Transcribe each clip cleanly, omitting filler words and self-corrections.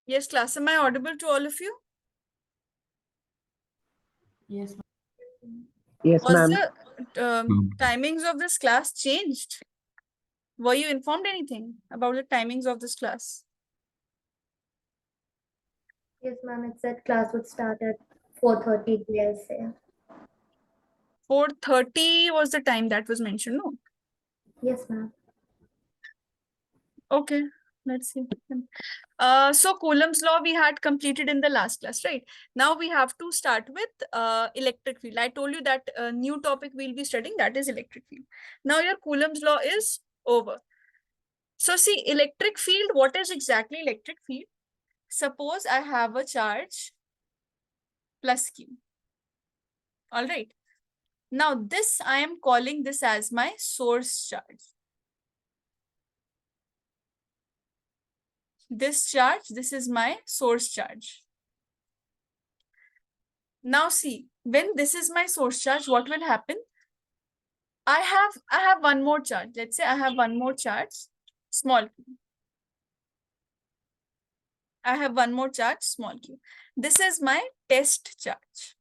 Yes, class. Am I audible to all of you? Yes, Yes, Was ma'am. the timings of this class changed? Were you informed anything about the timings of this class? Yes, ma'am. It said class would start at 4:30 CBSE. 4:30 was the time that was mentioned, no? Yes, ma'am. Okay, let's see. So Coulomb's law we had completed in the last class, right? Now we have to start with electric field. I told you that new topic we'll be studying, that is electric field. Now your Coulomb's law is over. So see, electric field, what is exactly electric field? Suppose I have a charge plus Q. All right. Now this, I am calling this as my source charge. This charge, this is my source charge. Now see, when this is my source charge, what will happen? I have one more charge. Let's say I have one more charge, small q. I have one more charge, small q. This is my test charge.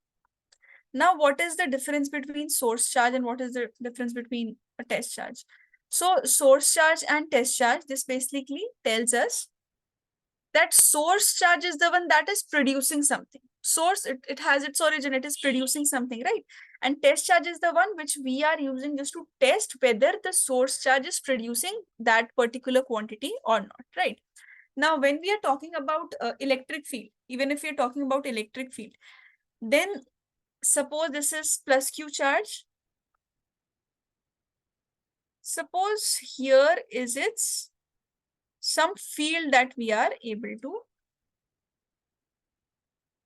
Now, what is the difference between source charge and what is the difference between a test charge? So source charge and test charge, this basically tells us that source charge is the one that is producing something. Source, it has its origin, it is producing something, right? And test charge is the one which we are using just to test whether the source charge is producing that particular quantity or not, right? Now, when we are talking about electric field, even if we are talking about electric field, then suppose this is plus Q charge. Suppose here is its some field that we are able to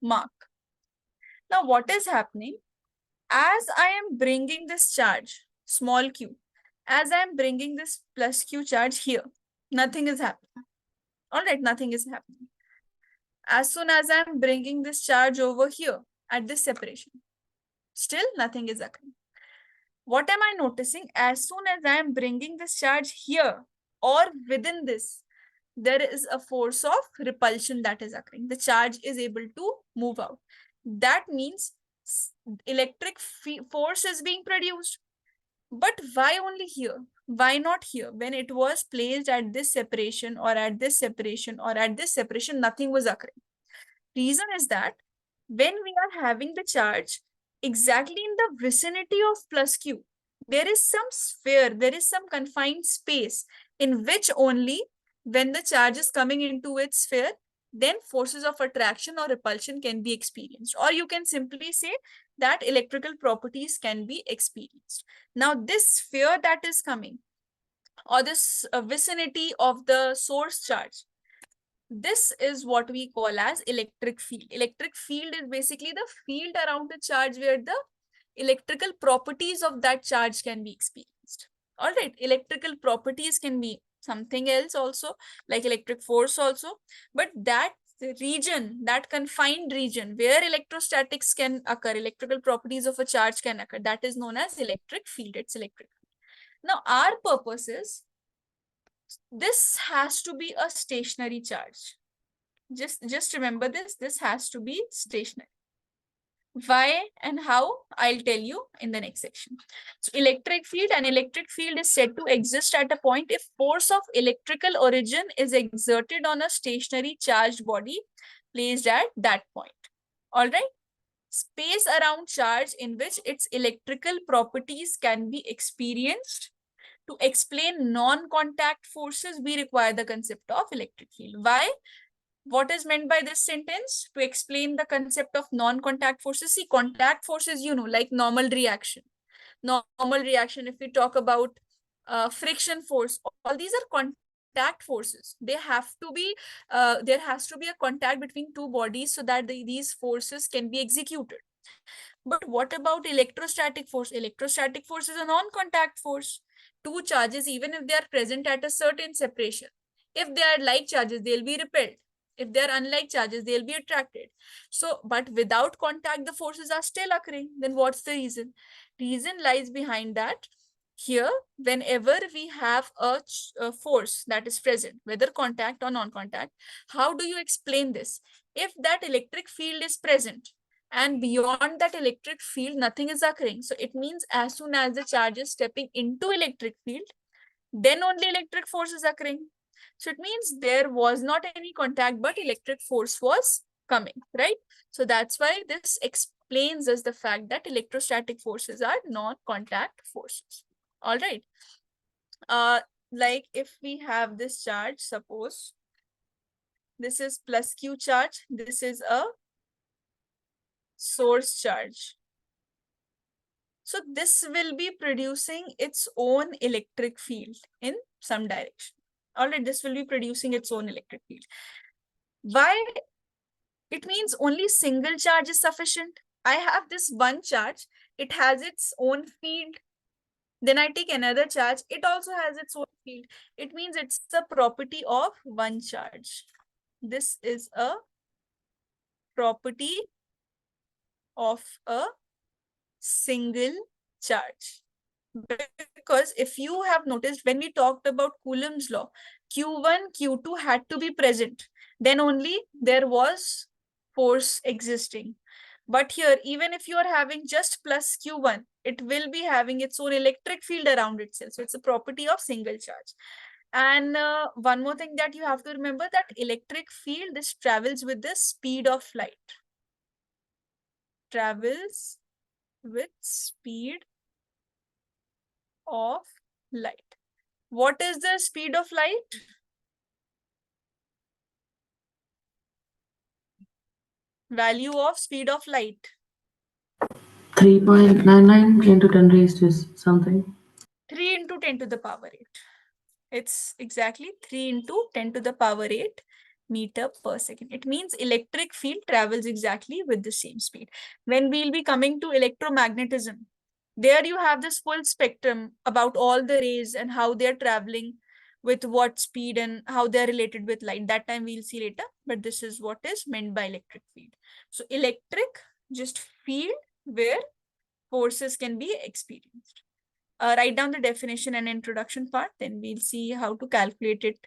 mark. Now, what is happening? As I am bringing this charge, small q, as I am bringing this plus q charge here, nothing is happening. All right, nothing is happening. As soon as I am bringing this charge over here at this separation, still nothing is occurring. What am I noticing? As soon as I am bringing this charge here or within this, there is a force of repulsion that is occurring. The charge is able to move out. That means electric force is being produced. But why only here? Why not here? When it was placed at this separation or at this separation or at this separation, nothing was occurring. Reason is that when we are having the charge exactly in the vicinity of plus Q, there is some sphere, there is some confined space in which only when the charge is coming into its sphere, then forces of attraction or repulsion can be experienced. Or you can simply say that electrical properties can be experienced. Now, this sphere that is coming, or this vicinity of the source charge, this is what we call as electric field. Electric field is basically the field around the charge where the electrical properties of that charge can be experienced. All right, electrical properties can be something else also, like electric force also, but that region, that confined region where electrostatics can occur, electrical properties of a charge can occur, that is known as electric field. It's electric. Now, our purpose is this has to be a stationary charge. Just remember this has to be stationary. Why and how, I'll tell you in the next section. So electric field, an electric field is said to exist at a point if force of electrical origin is exerted on a stationary charged body placed at that point. All right. Space around charge in which its electrical properties can be experienced. To explain non-contact forces, we require the concept of electric field. Why? What is meant by this sentence? To explain the concept of non-contact forces. See, contact forces, you know, like normal reaction. Normal reaction, if we talk about friction force, all these are contact forces. They have to be, there has to be a contact between two bodies so that these forces can be executed. But what about electrostatic force? Electrostatic force is a non-contact force. Two charges, even if they are present at a certain separation, if they are like charges, they'll be repelled. If they are unlike charges, they'll be attracted. So, but without contact, the forces are still occurring. Then what's the reason? Reason lies behind that Here, whenever we have a force that is present, whether contact or non-contact, how do you explain this? If that electric field is present and beyond that electric field, nothing is occurring. So it means as soon as the charge is stepping into electric field, then only electric force is occurring. So it means there was not any contact, but electric force was coming, right? So that's why this explains us the fact that electrostatic forces are non-contact forces. All right. Like if we have this charge, suppose this is plus Q charge, this is a source charge. So this will be producing its own electric field in some direction. All right, this will be producing its own electric field. Why? It means only single charge is sufficient. I have this one charge, it has its own field. Then I take another charge, it also has its own field. It means it's the property of one charge. This is a property of a single charge. Because if you have noticed, when we talked about Coulomb's law, Q1, Q2 had to be present. Then only there was force existing. But here, even if you are having just plus Q1, it will be having its own electric field around itself. So it's a property of single charge. And one more thing that you have to remember, that electric field, this travels with the speed of light. Travels with speed of light. What is the speed of light? Value of speed of light. 3.99 into 10 raised to something. 3 into 10 to the power 8. It's exactly 3 into 10 to the power 8 meter per second. It means electric field travels exactly with the same speed. When we'll be coming to electromagnetism, there you have this full spectrum about all the rays and how they're traveling with what speed and how they're related with light. That time we'll see later, but this is what is meant by electric field. So electric, just field where forces can be experienced. Write down the definition and introduction part, then we'll see how to calculate it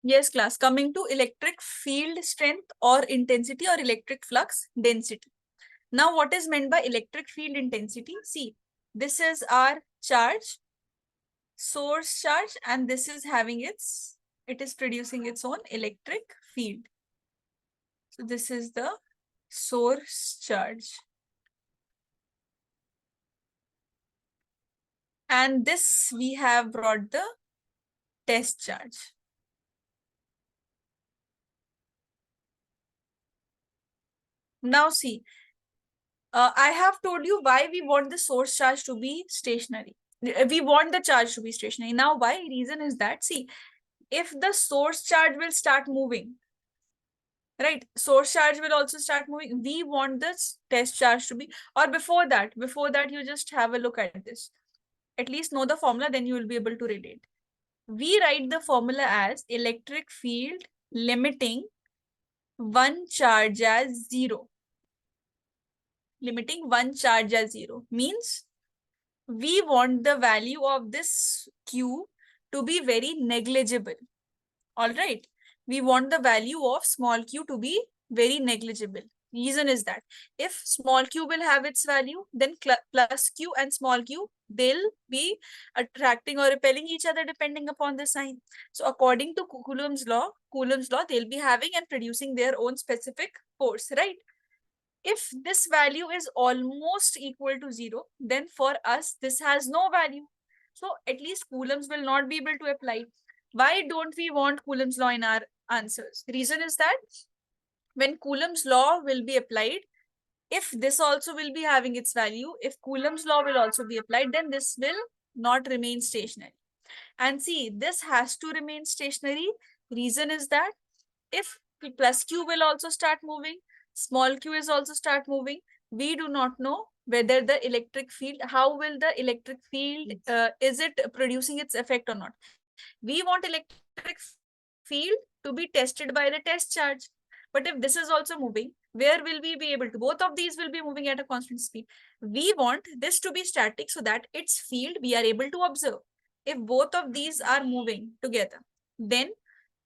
Yes, class. Coming to electric field strength or intensity or electric flux density. Now, what is meant by electric field intensity? See, this is our charge, source charge, and this is having it is producing its own electric field. So this is the source charge. And this we have brought the test charge. Now see, I have told you why we want the source charge to be stationary. We want the charge to be stationary. Now why? Reason is that, see, if the source charge will start moving, right, source charge will also start moving. We want this test charge to be, or before that you just have a look at this. At least know the formula, then you will be able to relate. We write the formula as electric field limiting one charge as zero. Limiting one charge as zero means we want the value of this Q to be very negligible. All right. We want the value of small q to be very negligible. Reason is that if small q will have its value, then plus q and small q, they'll be attracting or repelling each other depending upon the sign. So according to Coulomb's law, they'll be having and producing their own specific force, right? If this value is almost equal to zero, then for us, this has no value. So at least Coulomb's will not be able to apply. Why don't we want Coulomb's law in our answers? Reason is that when Coulomb's law will be applied, if this also will be having its value, if Coulomb's law will also be applied, then this will not remain stationary. And see, this has to remain stationary. Reason is that if plus q will also start moving, small q is also start moving, we do not know whether the electric field, how will the electric field, is it producing its effect or not. We want electric field to be tested by the test charge. But if this is also moving, where will we be able to? Both of these will be moving at a constant speed. We want this to be static so that its field we are able to observe. If both of these are moving together, then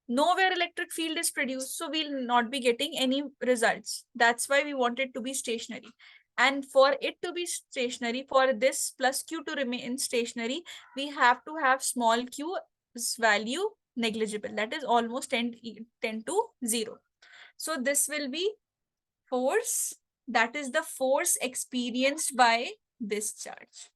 nowhere electric field is produced, so we'll not be getting any results. That's why we want it to be stationary. And for it to be stationary, for this plus q to remain stationary, we have to have small q's value negligible. That is almost 10 to 0. So this will be force. That is the force experienced by this charge.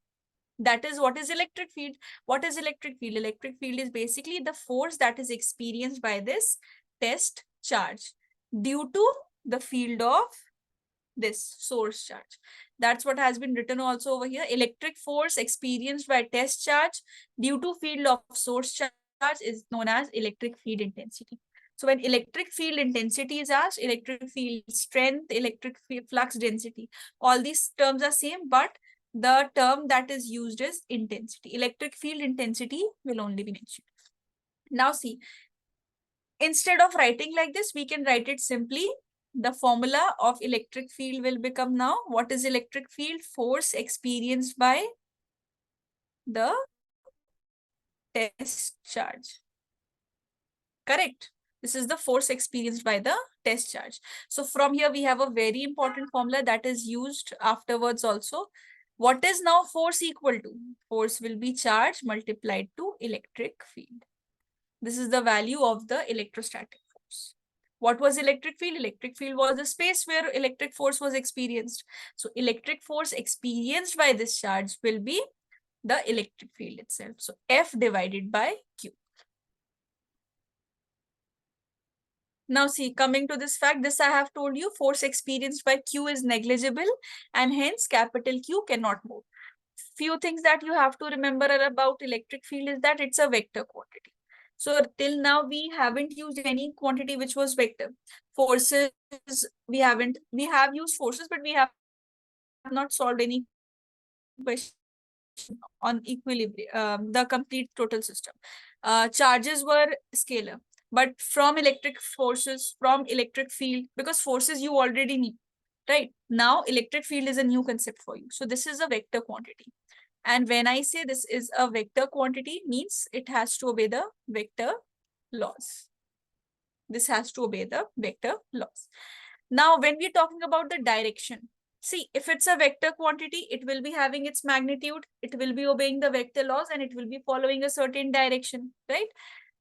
That is what is electric field. What is electric field? Electric field is basically the force that is experienced by this test charge due to the field of this source charge. That's what has been written also over here. Electric force experienced by test charge due to field of source charge is known as electric field intensity. So when electric field intensity is asked, electric field strength, electric field flux density, all these terms are same, but the term that is used is intensity. Electric field intensity will only be mentioned. Now see, instead of writing like this, we can write it simply. The formula of electric field will become now, what is electric field? Force experienced by the test charge. Correct. This is the force experienced by the test charge. So from here, we have a very important formula that is used afterwards also. What is now force equal to? Force will be charge multiplied to electric field. This is the value of the electrostatic force. What was electric field? Electric field was the space where electric force was experienced. So electric force experienced by this charge will be the electric field itself. So F divided by Q. Now see, coming to this fact, this I have told you, force experienced by Q is negligible and hence capital Q cannot move. Few things that you have to remember about electric field is that it's a vector quantity. So till now we haven't used any quantity which was vector. Forces, we have used forces, but we have not solved any question on equilibrium, the complete total system. Charges were scalar. But from electric forces, from electric field, because forces you already need, right? Now electric field is a new concept for you. So this is a vector quantity. And when I say this is a vector quantity, means it has to obey the vector laws. This has to obey the vector laws. Now, when we're talking about the direction, see, if it's a vector quantity, it will be having its magnitude, it will be obeying the vector laws, and it will be following a certain direction, right?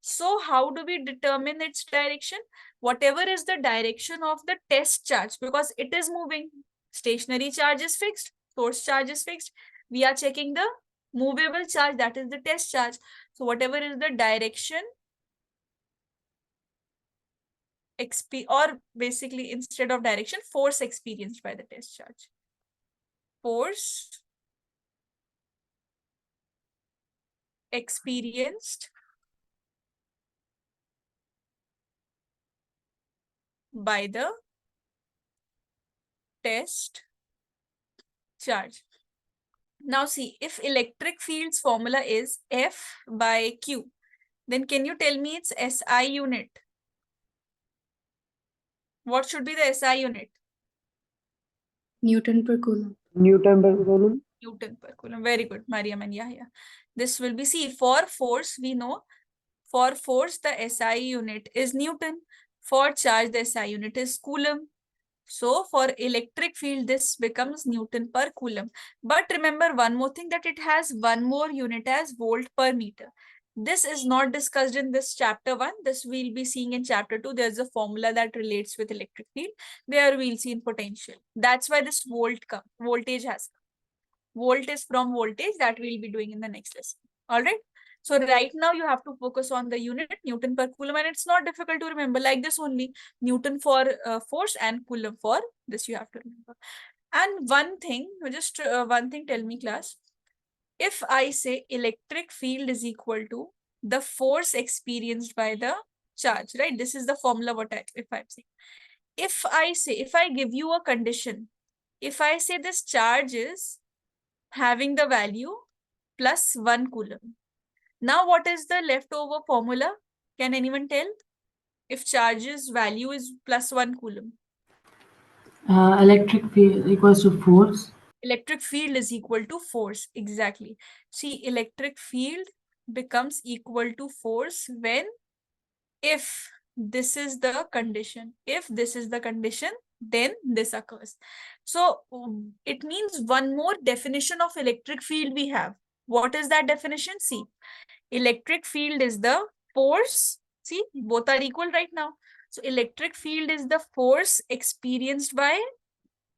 So how do we determine its direction? Whatever is the direction of the test charge, because it is moving. Stationary charge is fixed, source charge is fixed. We are checking the movable charge, that is the test charge. So whatever is the direction or basically instead of direction, force experienced by the test charge. Force experienced by the test charge. Now see, if electric field's formula is F by Q, then can you tell me its SI unit? What should be the SI unit? Newton per coulomb. Newton per coulomb. Newton per coulomb. Very good, Mariam and Yahya. This will be, see, for force, we know, for force, the SI unit is Newton. For charge, the SI unit is Coulomb. So for electric field, this becomes Newton per Coulomb. But remember one more thing, that it has one more unit as volt per meter. This is not discussed in this chapter 1. This we'll be seeing in chapter 2. There's a formula that relates with electric field. There we'll see in potential. That's why this voltage has come. Volt is from voltage, that we'll be doing in the next lesson. All right. So right now you have to focus on the unit Newton per Coulomb, and it's not difficult to remember, like this only, Newton for force and Coulomb for this you have to remember. And one thing, just one thing, tell me class, if I say electric field is equal to the force experienced by the charge, right? This is the formula if I'm saying. If I give you a condition, if I say this charge is having the value plus 1 coulomb. Now, what is the leftover formula? Can anyone tell? If charge's value is plus 1 coulomb. Electric field equals to force. Electric field is equal to force. Exactly. See, electric field becomes equal to force when, if this is the condition. If this is the condition, then this occurs. So it means one more definition of electric field we have. What is that definition? See, electric field is the force. See, both are equal right now. So electric field is the force experienced by,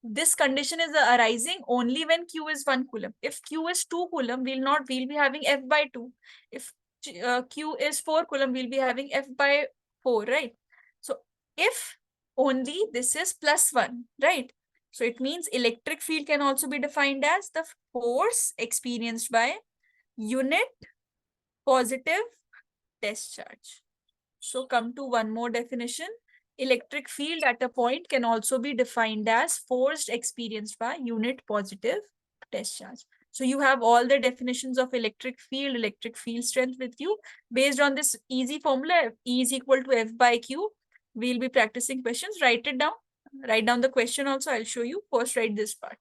this condition is arising only when Q is 1 coulomb. If Q is 2 coulomb, we'll be having F by 2. If Q is 4 coulomb, we'll be having F by 4, right? So if only this is plus 1, right? So it means electric field can also be defined as the force experienced by unit positive test charge. So come to one more definition. Electric field at a point can also be defined as force experienced by unit positive test charge. So you have all the definitions of electric field strength with you. Based on this easy formula, E is equal to F by Q. We'll be practicing questions. Write it down. Write down the question also. I'll show you. First, write this part.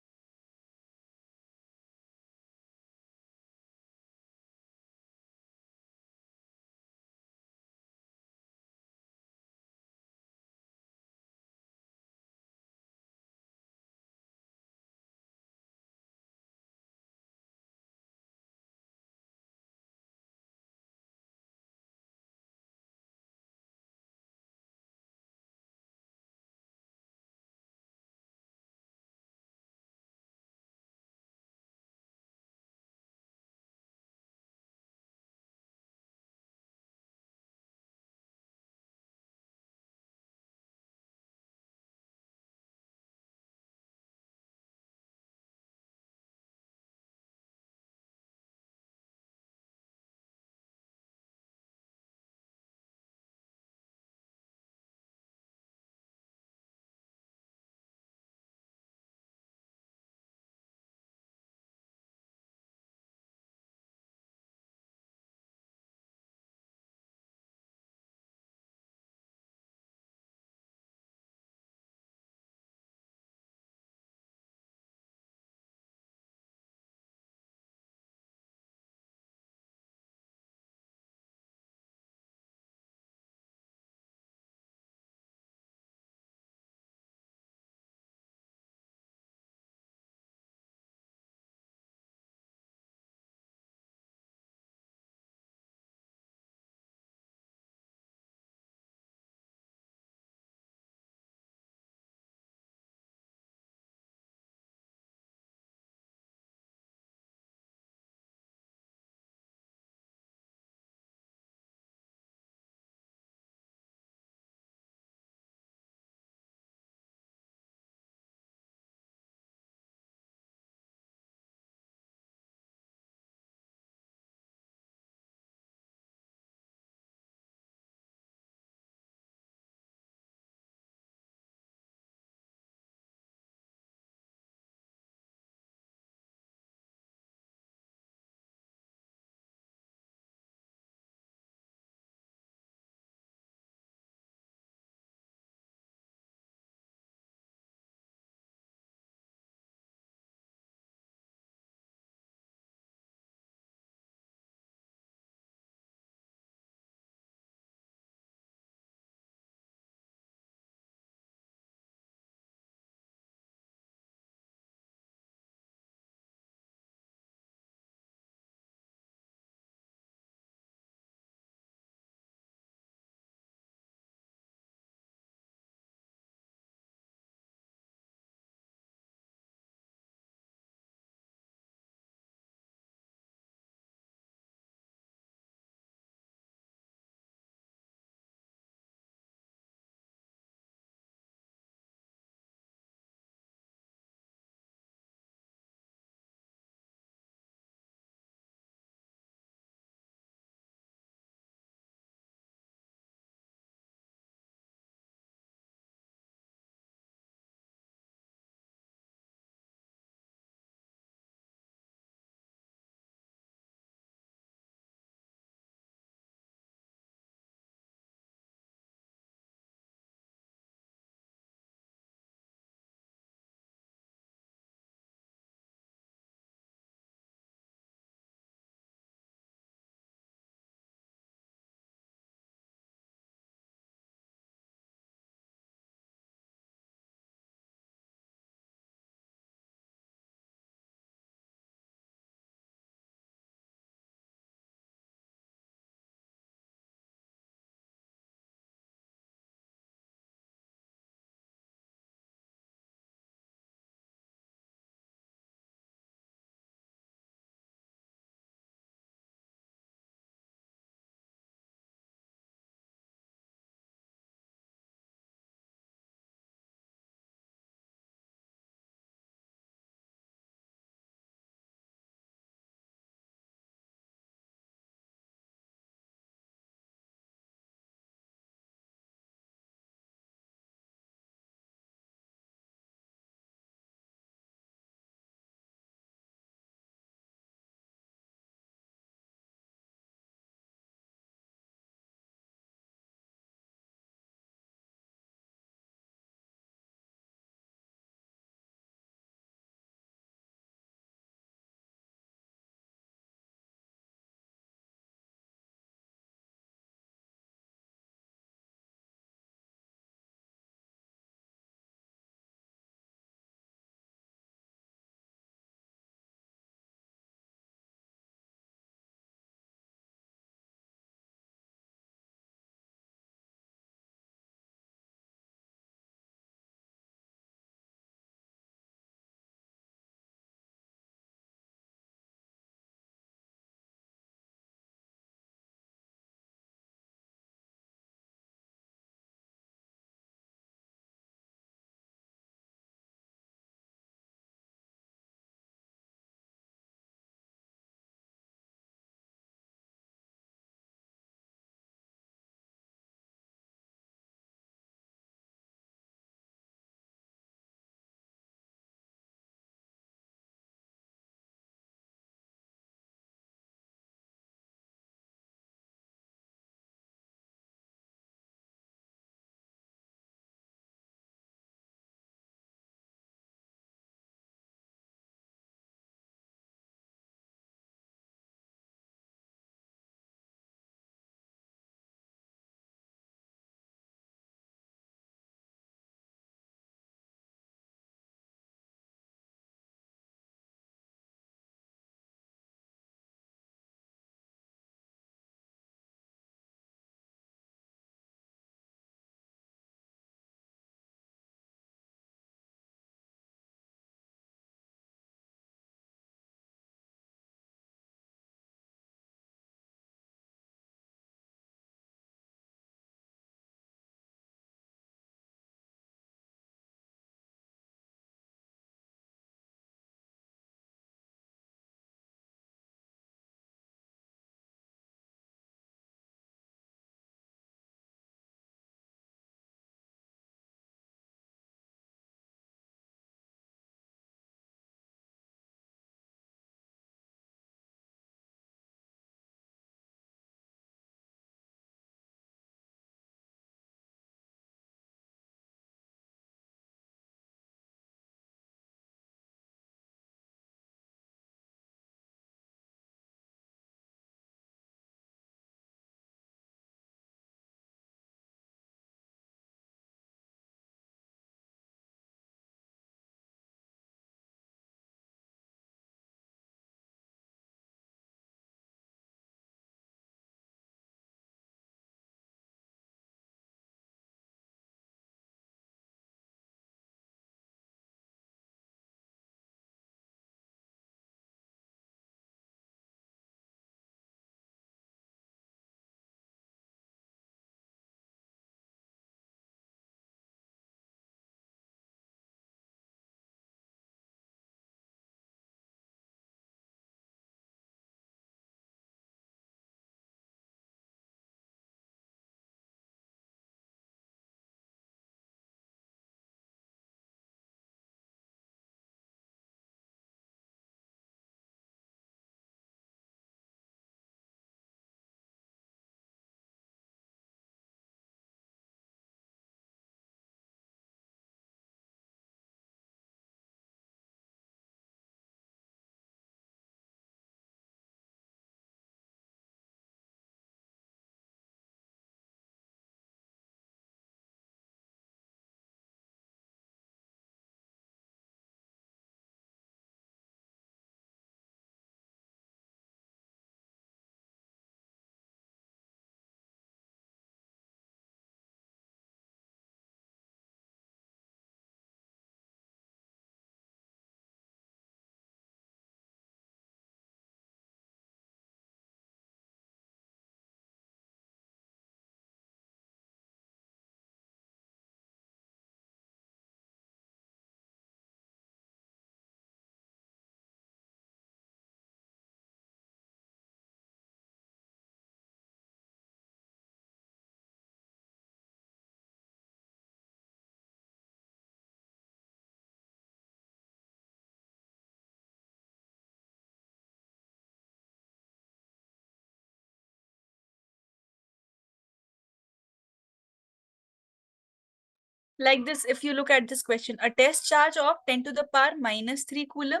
Like this, if you look at this question, a test charge of 10 to the power minus 3 coulomb,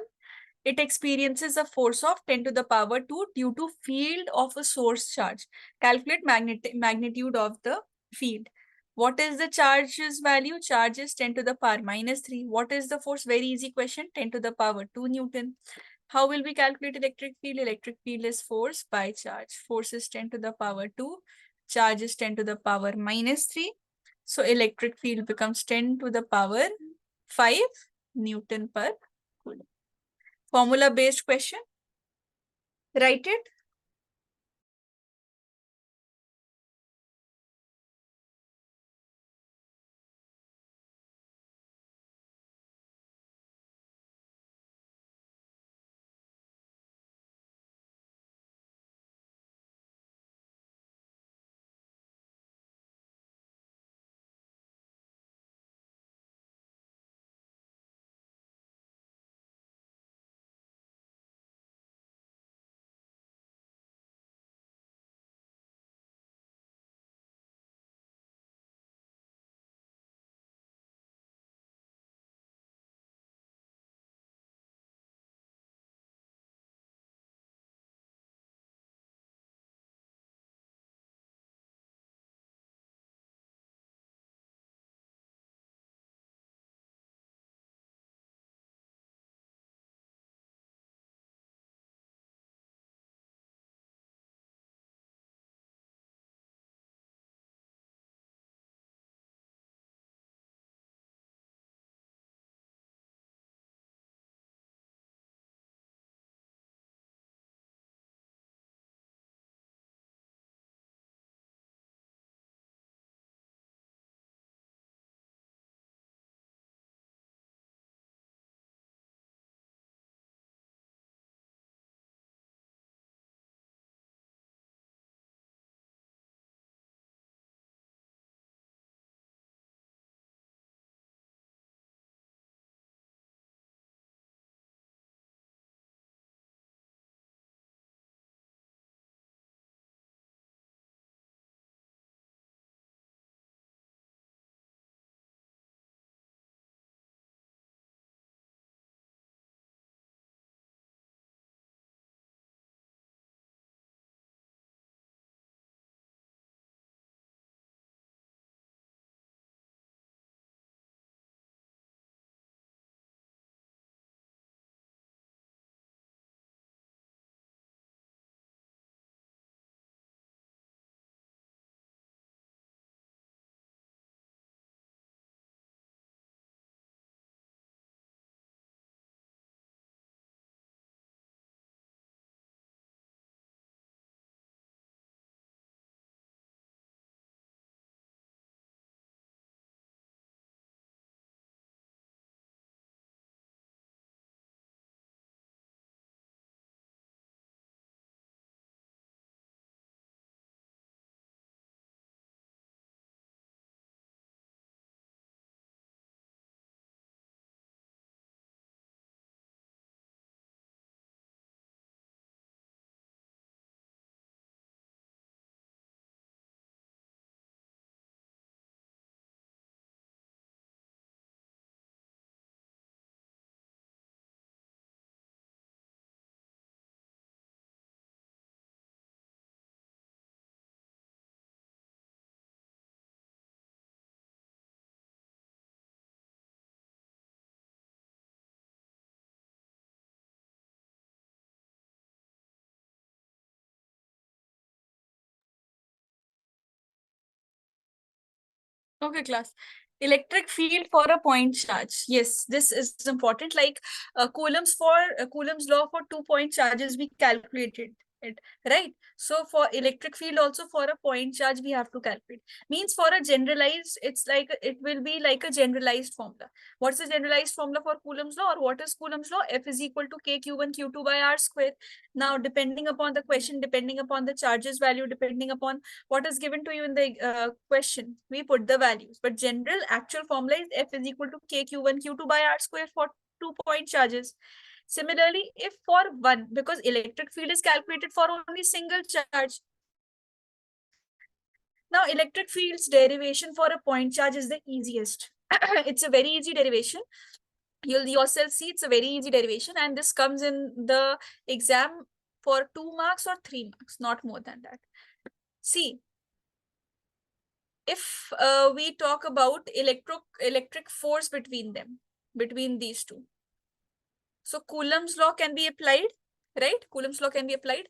it experiences a force of 10 to the power 2 due to field of a source charge. Calculate magnitude of the field. What is the charge's value? Charge is 10 to the power minus 3. What is the force? Very easy question. 10 to the power 2 Newton. How will we calculate electric field? Electric field is force by charge. Force is 10 to the power 2. Charge is 10 to the power minus 3. So electric field becomes 10 to the power 5 Newton per coulomb. Formula based question. Write it. Okay, class. Electric field for a point charge. Yes, this is important. Like Coulomb's law for 2 point charges, we calculated it, right? So for electric field also for a point charge, we have to calculate. Means for a generalized, it's like it will be like a generalized formula. What's the generalized formula for Coulomb's law, or what is Coulomb's law? F is equal to K Q1 Q2 by R square. Now, depending upon the question, depending upon the charges value, depending upon what is given to you in the question, we put the values. But general actual formula is F is equal to K Q1 Q2 by R square for 2 point charges. Similarly, if for one, because electric field is calculated for only single charge. Now, electric field's derivation for a point charge is the easiest. It's a very easy derivation. You'll yourself see it's a very easy derivation, and this comes in the exam for 2 marks or 3 marks, not more than that. See, if we talk about electric force between them, between these two, so Coulomb's law can be applied, right? Coulomb's law can be applied.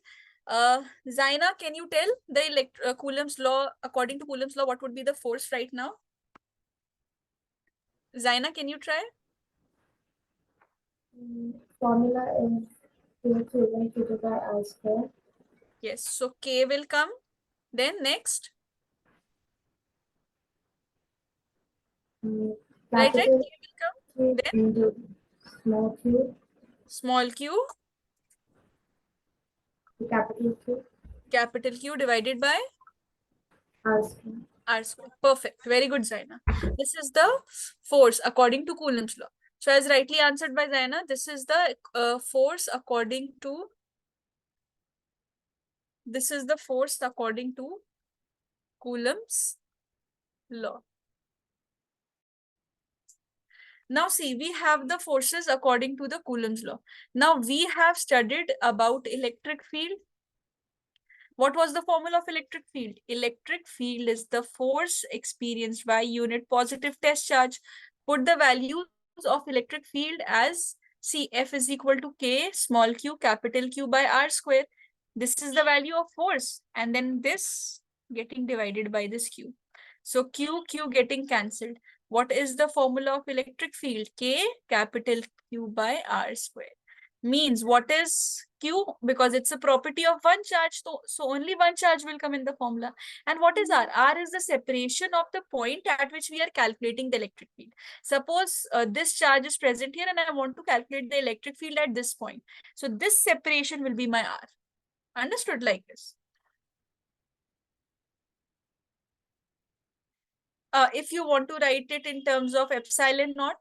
Zaina, can you tell the Coulomb's law, according to Coulomb's law, what would be the force right now? Zaina, can you try? Formula is Q divided by R square. Yes, so K will come. Then next, right? K Capital will come. Q Then into small q, small q, capital Q divided by R square. R square. Perfect. Very good, Zaina. This is the force according to Coulomb's law. So as rightly answered by Zaina, this is the force according to Coulomb's law. Now see, we have the forces according to the Coulomb's law. Now we have studied about electric field. What was the formula of electric field? Electric field is the force experienced by unit positive test charge. Put the values of electric field as C, F is equal to K, small q, capital Q by R square. This is the value of force. And then this getting divided by this Q. So Q getting cancelled. What is the formula of electric field? K, capital Q by R square. Means what is Q? Because it's a property of one charge, so only one charge will come in the formula. And what is R? R is the separation of the point at which we are calculating the electric field. Suppose this charge is present here and I want to calculate the electric field at this point. So this separation will be my R. Understood like this? If you want to write it in terms of epsilon naught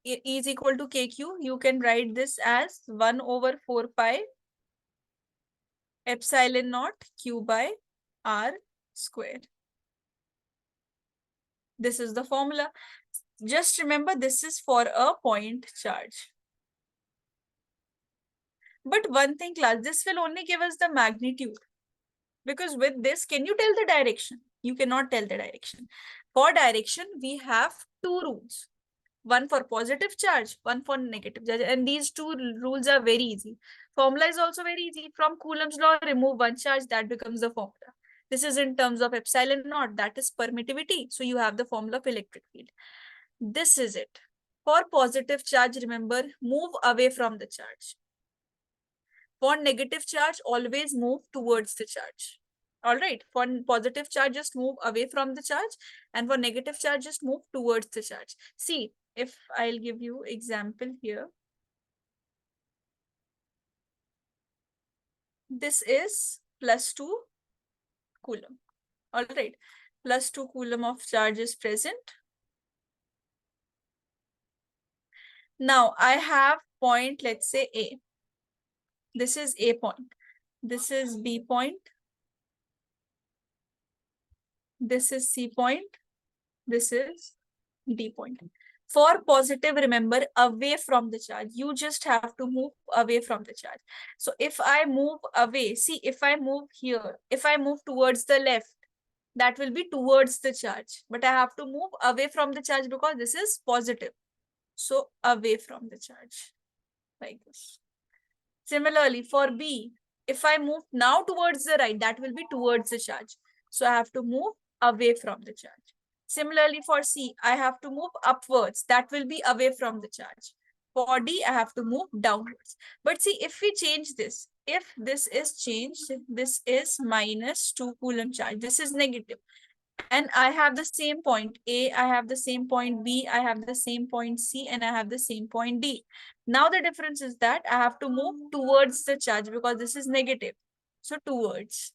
is equal to KQ, you can write this as 1 over 4 pi epsilon naught Q by R square. This is the formula. Just remember, this is for a point charge. But one thing, class, this will only give us the magnitude. Because with this, can you tell the direction? You cannot tell the direction. For direction, we have two rules. One for positive charge, one for negative charge. And these two rules are very easy. Formula is also very easy. From Coulomb's law, remove one charge, that becomes the formula. This is in terms of epsilon naught, that is permittivity. So you have the formula of electric field. This is it. For positive charge, remember, move away from the charge. For negative charge, always move towards the charge. All right. For positive charge, just move away from the charge. And for negative charge, just move towards the charge. See, if I'll give you example here. This is +2 coulomb. All right. +2 coulomb of charge is present. Now I have point, let's say A. This is A point. This is B point. This is C point. This is D point. For positive, remember, away from the charge. You just have to move away from the charge. So if I move away, see, if I move here, if I move towards the left, that will be towards the charge. But I have to move away from the charge because this is positive. So away from the charge, like this. Similarly, for B, if I move now towards the right, that will be towards the charge. So I have to move away from the charge. Similarly, for C, I have to move upwards. That will be away from the charge. For D, I have to move downwards. But see, if we change this, if this is changed, this is -2 coulomb charge. This is negative. And I have the same point A, I have the same point B, I have the same point C, and I have the same point D. Now the difference is that I have to move towards the charge because this is negative. So towards,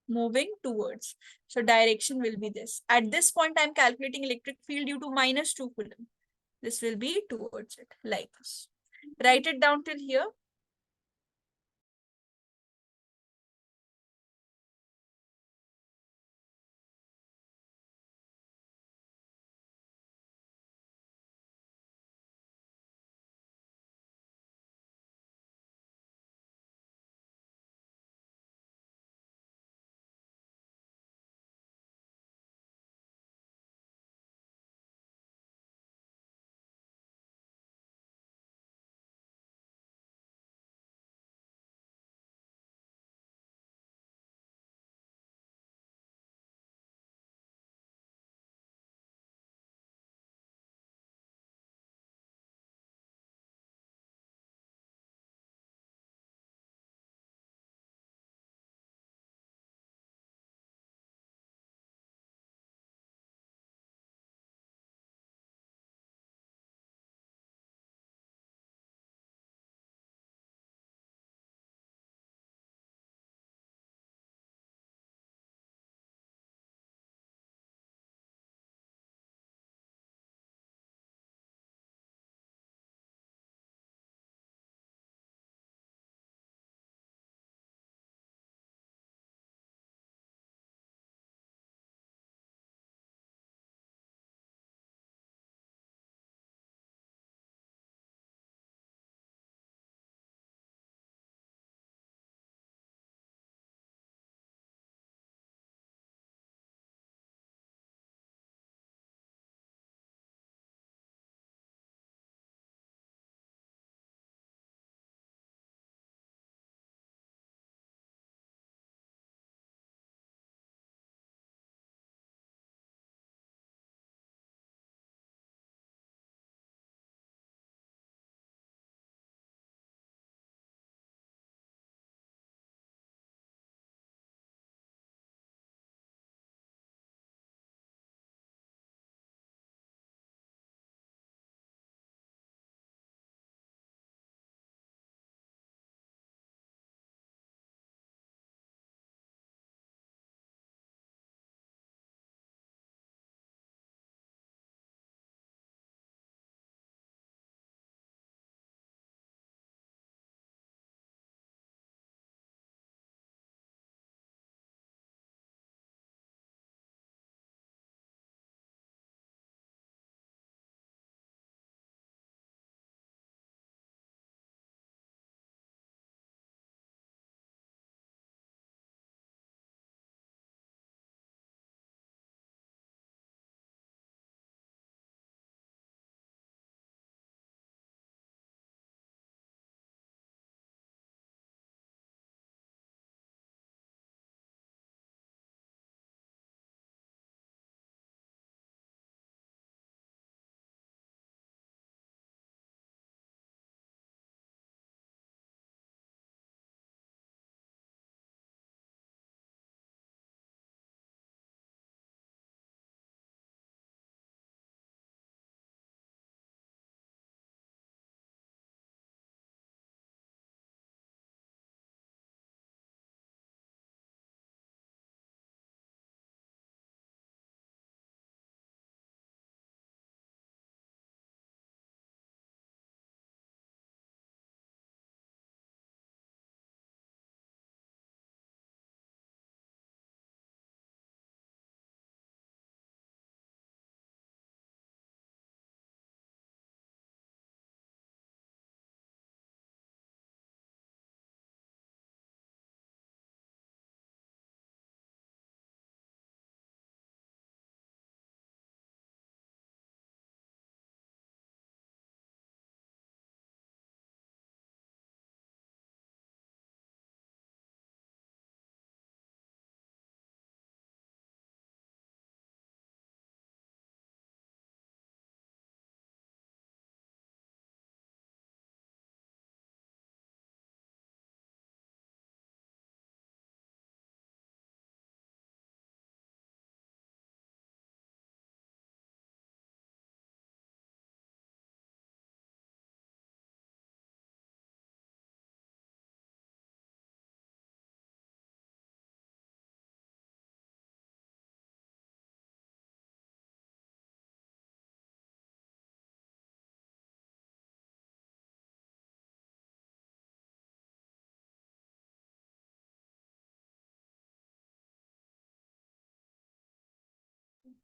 moving towards. So direction will be this. At this point, I'm calculating electric field due to -2 coulomb. This will be towards it, like this. Write it down till here.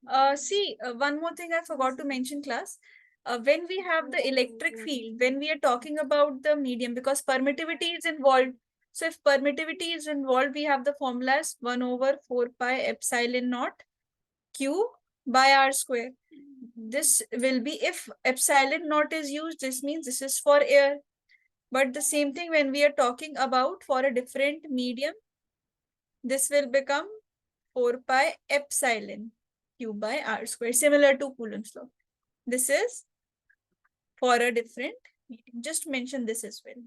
One more thing I forgot to mention, class. When we have the electric field, when we are talking about the medium, because permittivity is involved. So if permittivity is involved, we have the formula as 1 over 4 pi epsilon naught Q by R square. This will be, if epsilon naught is used, this means this is for air. But the same thing when we are talking about for a different medium, this will become 4 pi epsilon Q by R square, similar to Coulomb's law. This is for a different medium. Just mention this as well.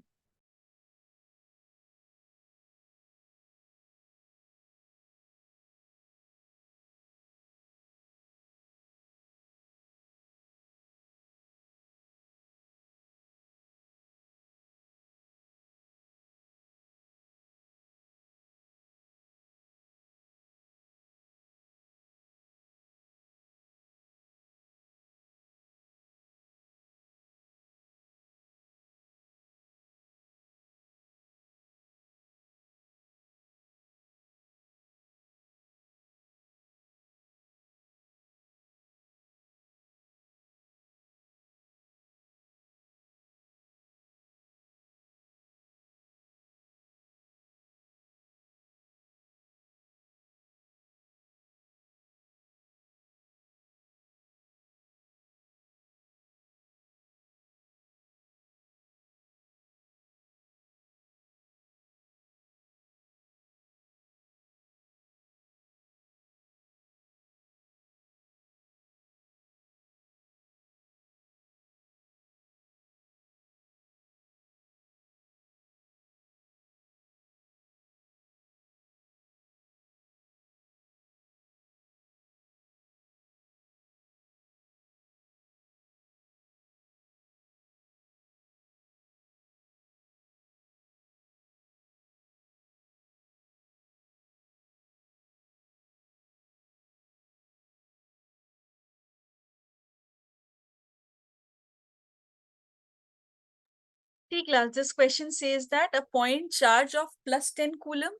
See, class, this question says that a point charge of plus 10 coulomb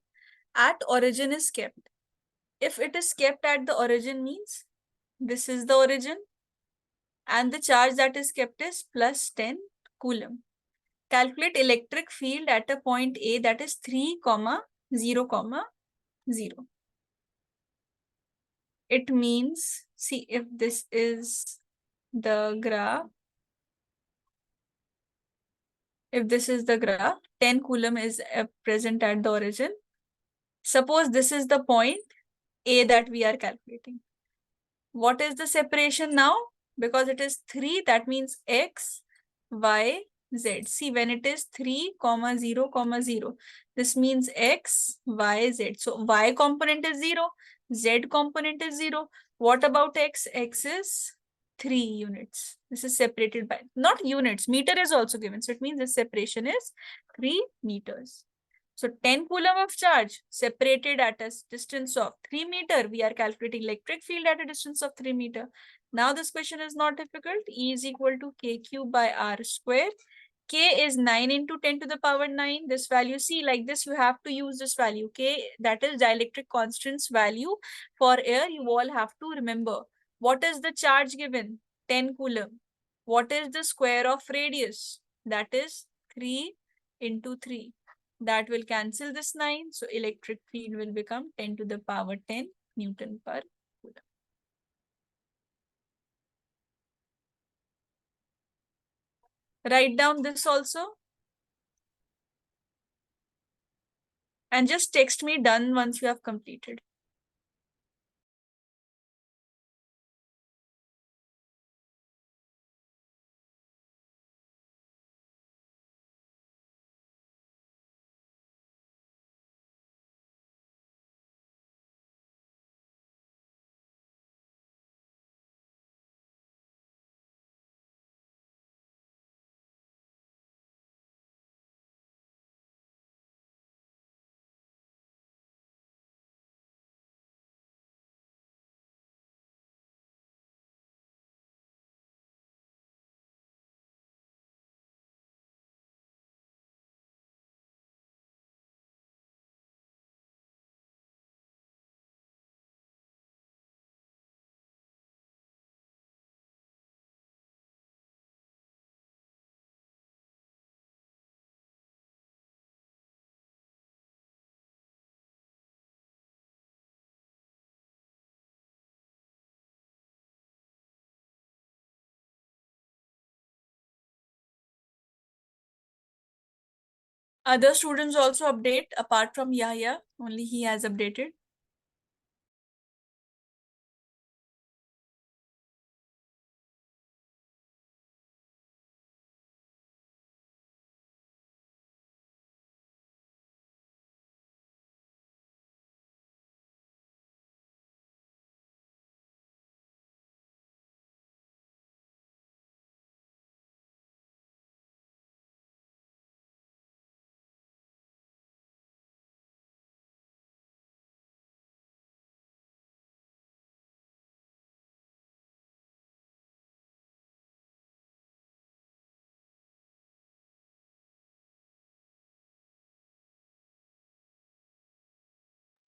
at origin is kept. If it is kept at the origin means this is the origin and the charge that is kept is plus 10 coulomb. Calculate electric field at a point A, that is 3, 0, 0. It means, see, if this is the graph, if this is the graph, 10 coulomb is present at the origin. Suppose this is the point A that we are calculating. What is the separation now? Because it is 3, that means x, y, z. See, when it is 3, 0, 0, this means x, y, z. So y component is 0, z component is 0. What about x? X is 3 units. This is separated by, not units, meter is also given. So it means this separation is 3 meters. So 10 coulomb of charge separated at a distance of 3 meter. We are calculating electric field at a distance of 3 meter. Now this question is not difficult. E is equal to kq by r square. K is 9 into 10 to the power 9. This value, see, like this, you have to use this value. K, that is dielectric constant's value for air. You all have to remember. What is the charge given? 10 coulomb. What is the square of radius? That is 3 into 3. That will cancel this 9. So electric field will become 10 to the power 10 Newton per coulomb. Write down this also. And just text me done once you have completed. Other students also update apart from Yahya. Only he has updated.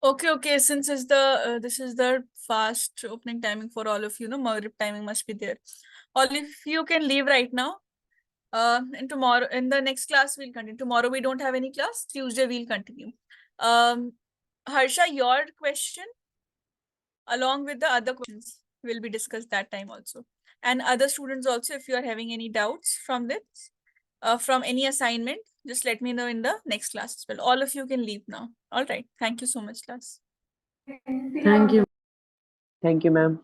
Okay. Since it's the this is the fast opening timing for all of you, no Maghrib timing must be there. All of you can leave right now. And tomorrow in the next class we'll continue. Tomorrow we don't have any class. Tuesday we'll continue. Harsha, your question along with the other questions will be discussed that time also. And other students also, if you are having any doubts from this, from any assignment, just let me know in the next class as well. All of you can leave now. All right. Thank you so much, class. Thank you. Thank you, ma'am.